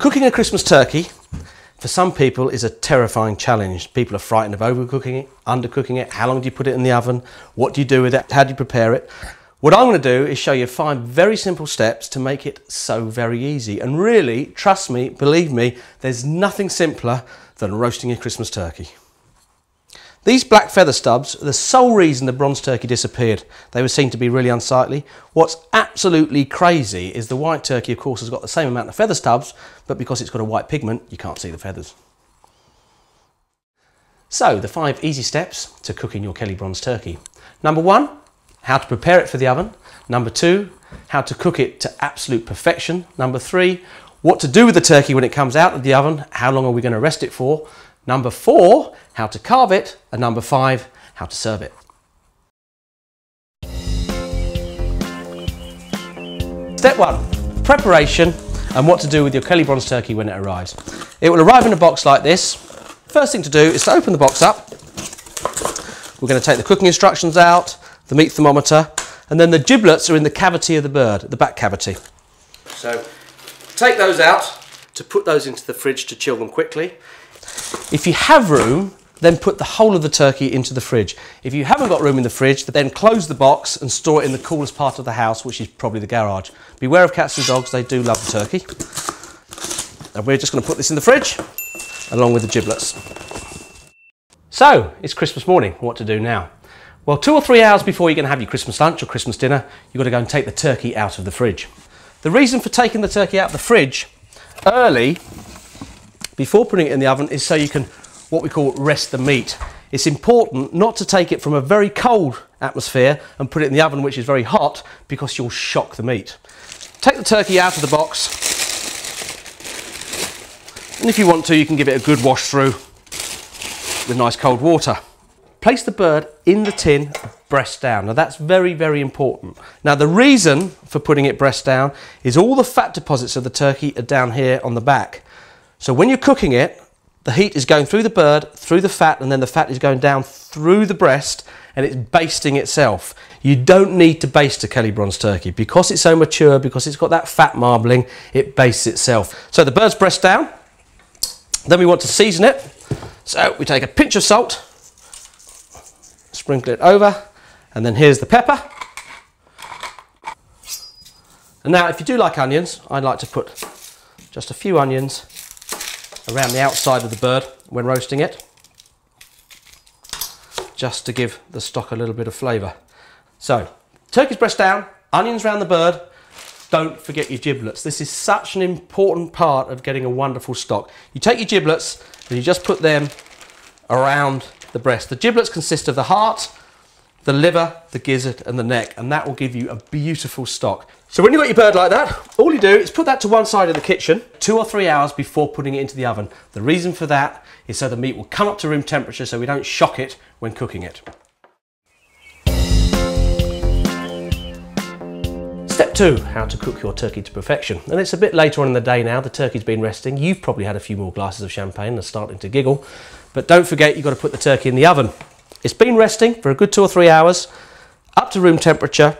Cooking a Christmas turkey, for some people, is a terrifying challenge. People are frightened of overcooking it, undercooking it. How long do you put it in the oven? What do you do with it? How do you prepare it? What I'm going to do is show you 5 very simple steps to make it so very easy. And really, trust me, believe me, there's nothing simpler than roasting a Christmas turkey. These black feather stubs are the sole reason the bronze turkey disappeared. They were seen to be really unsightly. What's absolutely crazy is the white turkey, of course, has got the same amount of feather stubs, but because it's got a white pigment, you can't see the feathers. So, the 5 easy steps to cooking your Kelly bronze turkey. Number 1, how to prepare it for the oven. Number 2, how to cook it to absolute perfection. Number 3, what to do with the turkey when it comes out of the oven. How long are we going to rest it for? Number 4, how to carve it. And number 5, how to serve it. Step 1, preparation and what to do with your Kelly bronze turkey when it arrives. It will arrive in a box like this. First thing to do is to open the box up. We're going to take the cooking instructions out, the meat thermometer, and then the giblets are in the cavity of the bird, the back cavity. So take those out to put those into the fridge to chill them quickly. If you have room, then put the whole of the turkey into the fridge. If you haven't got room in the fridge, then close the box and store it in the coolest part of the house, which is probably the garage. Beware of cats and dogs, they do love the turkey. And we're just going to put this in the fridge, along with the giblets. So, it's Christmas morning, what to do now? Well, 2 or 3 hours before you're going to have your Christmas lunch or Christmas dinner, you've got to go and take the turkey out of the fridge. The reason for taking the turkey out of the fridge early, before putting it in the oven, is so you can, what we call, rest the meat. It's important not to take it from a very cold atmosphere and put it in the oven which is very hot, because you'll shock the meat. Take the turkey out of the box, and if you want to, you can give it a good wash through with nice cold water. Place the bird in the tin, breast down. Now that's very, very important. Now the reason for putting it breast down is all the fat deposits of the turkey are down here on the back. So when you're cooking it, the heat is going through the bird, through the fat, and then the fat is going down through the breast, and it's basting itself. You don't need to baste a Kelly bronze turkey. Because it's so mature, because it's got that fat marbling, it bastes itself. So the bird's breast down. Then we want to season it. So we take a pinch of salt, sprinkle it over, and then here's the pepper. And now if you do like onions, I'd like to put just a few onions around the outside of the bird when roasting it, just to give the stock a little bit of flavour. So, turkey's breast down, onions around the bird. Don't forget your giblets. This is such an important part of getting a wonderful stock. You take your giblets and you just put them around the breast. The giblets consist of the heart, the liver, the gizzard and the neck, and that will give you a beautiful stock. So when you've got your bird like that, all you do is put that to one side of the kitchen 2 or 3 hours before putting it into the oven. The reason for that is so the meat will come up to room temperature, so we don't shock it when cooking it. Step 2, how to cook your turkey to perfection. And it's a bit later on in the day now, the turkey's been resting. You've probably had a few more glasses of champagne and are starting to giggle. But don't forget, you've got to put the turkey in the oven. It's been resting for a good 2 or 3 hours, up to room temperature,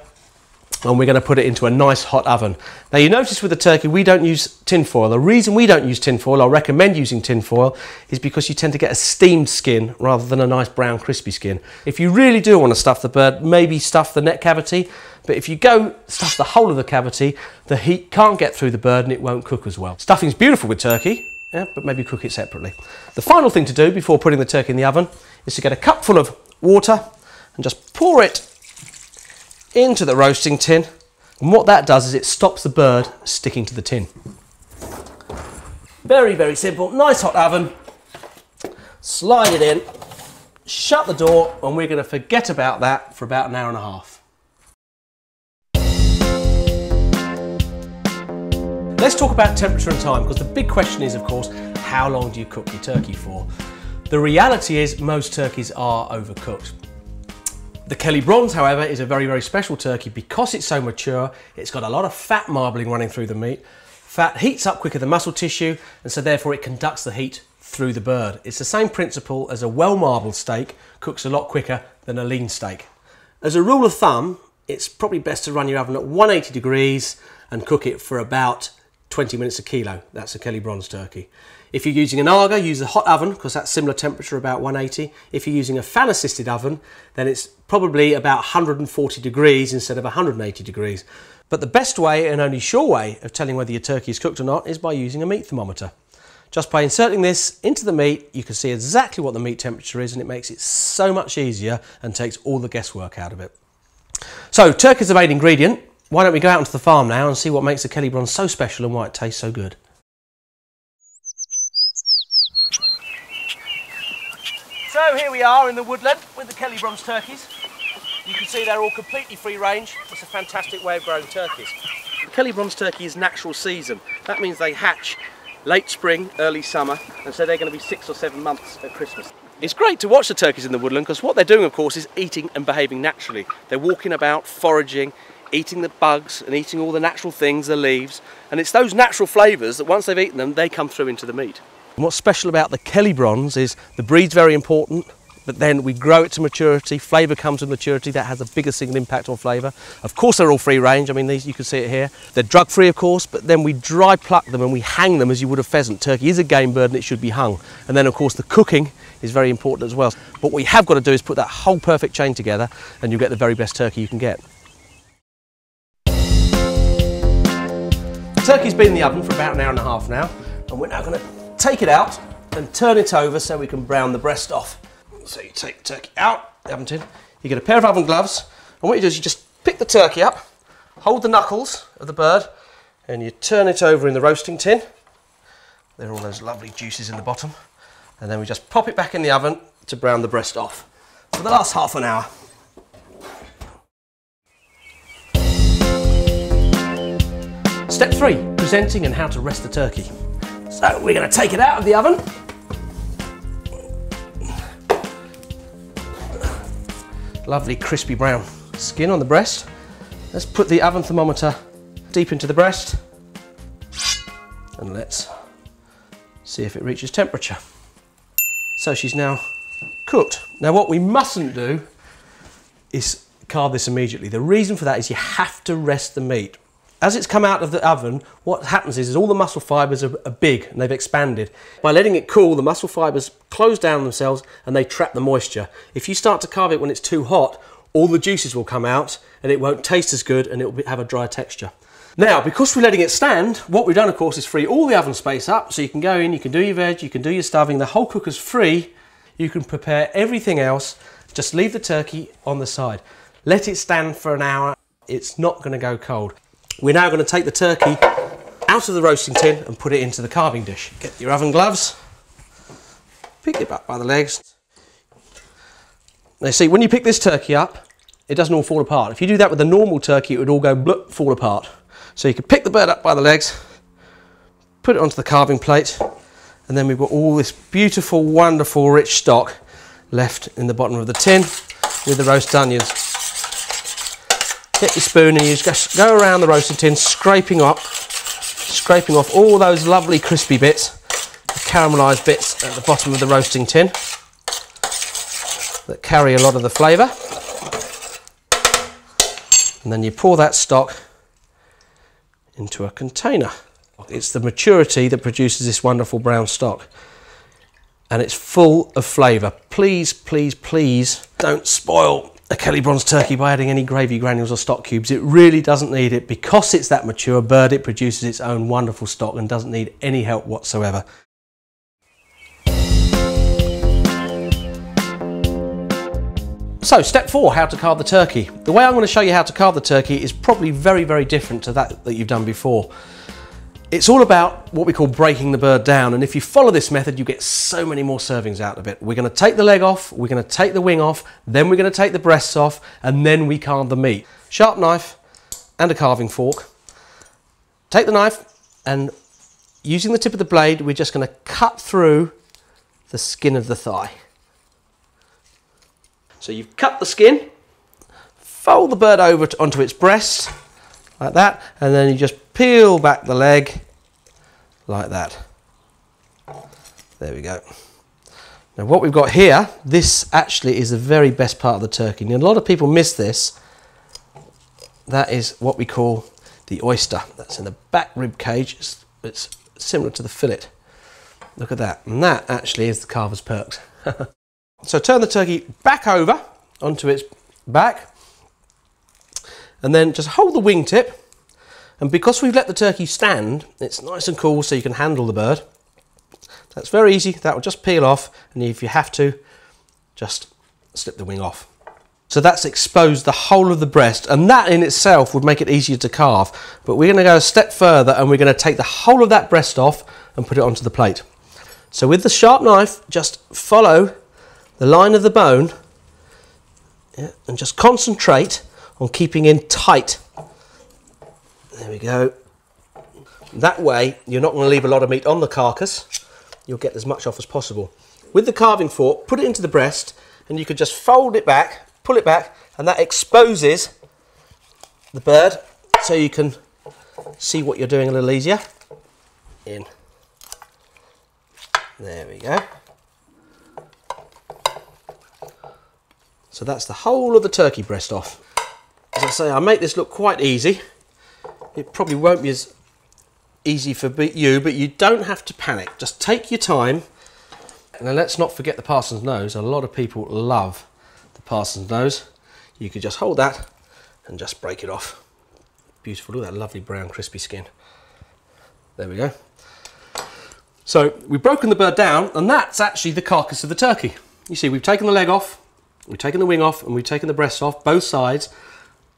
and we're going to put it into a nice hot oven. Now you notice with the turkey we don't use tin foil. The reason we don't use tin foil, or recommend using tin foil, is because you tend to get a steamed skin rather than a nice brown crispy skin. If you really do want to stuff the bird, maybe stuff the neck cavity, but if you go stuff the whole of the cavity, the heat can't get through the bird and it won't cook as well. Stuffing's beautiful with turkey, yeah, but maybe cook it separately. The final thing to do before putting the turkey in the oven is to get a cupful of water and just pour it into the roasting tin, and what that does is it stops the bird sticking to the tin. Very, very simple. Nice hot oven. Slide it in, shut the door, and we're going to forget about that for about an hour and a half. Let's talk about temperature and time, because the big question is, of course, how long do you cook your turkey for? The reality is most turkeys are overcooked. The Kelly bronze, however, is a very, very special turkey because it's so mature. It's got a lot of fat marbling running through the meat. Fat heats up quicker than muscle tissue, and so therefore it conducts the heat through the bird. It's the same principle as a well-marbled steak, cooks a lot quicker than a lean steak. As a rule of thumb, it's probably best to run your oven at 180 degrees and cook it for about 20 minutes a kilo. That's a Kelly Bronze turkey. If you're using an Aga, use a hot oven because that's similar temperature, about 180. If you're using a fan assisted oven, then it's probably about 140 degrees instead of 180 degrees. But the best way and only sure way of telling whether your turkey is cooked or not is by using a meat thermometer. Just by inserting this into the meat, you can see exactly what the meat temperature is, and it makes it so much easier and takes all the guesswork out of it. So turkey's the main ingredient. Why don't we go out onto the farm now and see what makes the Kelly Bronze so special and why it tastes so good. So here we are in the woodland with the Kelly Bronze turkeys. You can see they're all completely free range. It's a fantastic way of growing turkeys. Kelly Bronze turkey is natural season. That means they hatch late spring, early summer, and so they're going to be 6 or 7 months at Christmas. It's great to watch the turkeys in the woodland because what they're doing, of course, is eating and behaving naturally. They're walking about, foraging, eating the bugs and eating all the natural things, the leaves, and it's those natural flavours that once they've eaten them, they come through into the meat. And what's special about the Kelly Bronze is the breed's very important, but then we grow it to maturity, flavour comes with maturity, that has a bigger single impact on flavour. Of course they're all free range, I mean these, you can see it here. They're drug free of course, but then we dry pluck them and we hang them as you would a pheasant. Turkey is a game bird and it should be hung. And then of course the cooking is very important as well. But what you have got to do is put that whole perfect chain together and you'll get the very best turkey you can get. The turkey's been in the oven for about 1.5 hours now, and we're now going to take it out and turn it over so we can brown the breast off. So you take the turkey out the oven tin, you get a pair of oven gloves, and what you do is you just pick the turkey up, hold the knuckles of the bird, and you turn it over in the roasting tin. There are all those lovely juices in the bottom, and then we just pop it back in the oven to brown the breast off for the last half an hour. Step 3, presenting and how to rest the turkey. So we're going to take it out of the oven. Lovely crispy brown skin on the breast. Let's put the oven thermometer deep into the breast and let's see if it reaches temperature. So she's now cooked. Now what we mustn't do is carve this immediately. The reason for that is you have to rest the meat. As it's come out of the oven, what happens is all the muscle fibres are big and they've expanded. By letting it cool, the muscle fibres close down themselves and they trap the moisture. If you start to carve it when it's too hot, all the juices will come out and it won't taste as good and it will have a dry texture. Now, because we're letting it stand, what we've done, of course, is free all the oven space up. So you can go in, you can do your veg, you can do your stuffing, the whole cooker's free. You can prepare everything else. Just leave the turkey on the side. Let it stand for an hour. It's not going to go cold. We're now going to take the turkey out of the roasting tin and put it into the carving dish. Get your oven gloves, pick it up by the legs. Now see, when you pick this turkey up, it doesn't all fall apart. If you do that with a normal turkey, it would all go bloop, fall apart. So you can pick the bird up by the legs, put it onto the carving plate, and then we've got all this beautiful, wonderful, rich stock left in the bottom of the tin with the roast onions. Get your spoon and you just go around the roasting tin, scraping off all those lovely crispy bits, the caramelised bits at the bottom of the roasting tin that carry a lot of the flavour. And then you pour that stock into a container. It's the maturity that produces this wonderful brown stock. And it's full of flavour. Please, please, please don't spoil a Kelly Bronze turkey by adding any gravy granules or stock cubes. It really doesn't need it. Because it's that mature bird, it produces its own wonderful stock and doesn't need any help whatsoever. So step 4, how to carve the turkey. The way I'm going to show you how to carve the turkey is probably very, very different to that you've done before. It's all about what we call breaking the bird down, and if you follow this method you get so many more servings out of it. We're going to take the leg off, we're going to take the wing off, then we're going to take the breasts off, and then we carve the meat. Sharp knife and a carving fork. Take the knife and using the tip of the blade we're just going to cut through the skin of the thigh. So you've cut the skin, fold the bird over onto its breast like that, and then you just peel back the leg like that. There we go. Now what we've got here, this actually is the very best part of the turkey. And a lot of people miss this. That is what we call the oyster that's in the back rib cage. It's similar to the fillet. Look at that. And that actually is the carver's perks. So turn the turkey back over onto its back and then just hold the wingtip. And because we've let the turkey stand, it's nice and cool so you can handle the bird. That's very easy. That will just peel off, and if you have to, just slip the wing off. So that's exposed the whole of the breast, and that in itself would make it easier to carve. But we're going to go a step further, and we're going to take the whole of that breast off and put it onto the plate. So with the sharp knife, just follow the line of the bone, yeah, and just concentrate on keeping in tight. There we go. That way, you're not going to leave a lot of meat on the carcass. You'll get as much off as possible. With the carving fork, put it into the breast, and you can just fold it back, pull it back, and that exposes the bird so you can see what you're doing a little easier. In. There we go. So that's the whole of the turkey breast off. As I say, I make this look quite easy. It probably won't be as easy for you, but you don't have to panic. Just take your time. And let's not forget the parson's nose. A lot of people love the parson's nose. You could just hold that and just break it off. Beautiful. Look at that lovely brown crispy skin. There we go. So we've broken the bird down, and that's actually the carcass of the turkey. You see, we've taken the leg off, we've taken the wing off, and we've taken the breast off, both sides.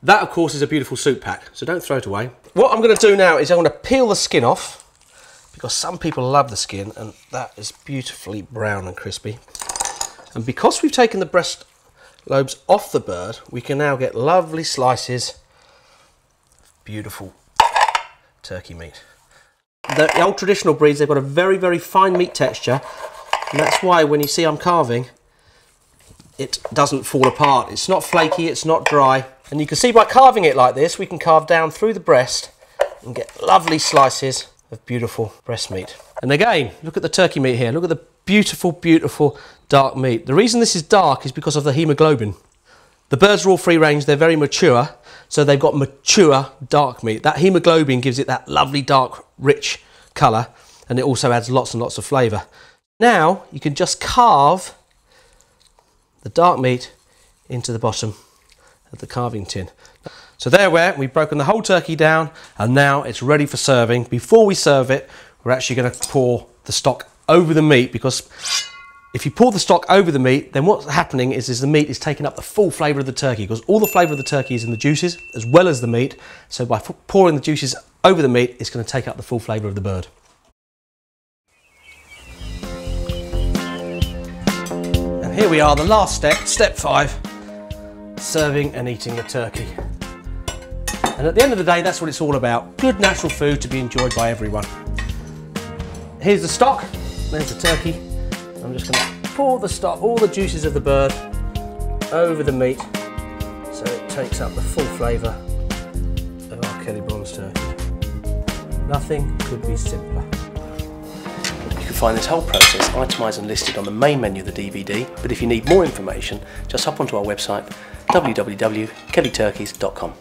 That, of course, is a beautiful soup pack, so don't throw it away. What I'm going to do now is I'm going to peel the skin off, because some people love the skin, and that is beautifully brown and crispy. And because we've taken the breast lobes off the bird, we can now get lovely slices of beautiful turkey meat. The old traditional breeds, they've got a very, very fine meat texture, and that's why when you see I'm carving, it doesn't fall apart. It's not flaky, it's not dry. And you can see by carving it like this, we can carve down through the breast and get lovely slices of beautiful breast meat. And again, look at the turkey meat here. Look at the beautiful, beautiful dark meat. The reason this is dark is because of the hemoglobin. The birds are all free range, they're very mature, so they've got mature dark meat. That hemoglobin gives it that lovely dark, rich colour, and it also adds lots and lots of flavour. Now you can just carve the dark meat into the bottom of the carving tin. So there we've broken the whole turkey down, and now it's ready for serving. Before we serve it, we're actually going to pour the stock over the meat, because if you pour the stock over the meat, then what's happening is the meat is taking up the full flavour of the turkey, because all the flavour of the turkey is in the juices as well as the meat. So by pouring the juices over the meat, it's going to take up the full flavour of the bird. And here we are, the last step, step 5, serving and eating the turkey. And at the end of the day, that's what it's all about. Good natural food to be enjoyed by everyone. Here's the stock, there's the turkey. I'm just going to pour the stock, all the juices of the bird, over the meat, so it takes up the full flavour of our Kelly bronze turkey. Nothing could be simpler. You can find this whole process itemised and listed on the main menu of the DVD, but if you need more information, just hop onto our website, www.kellyturkeys.com.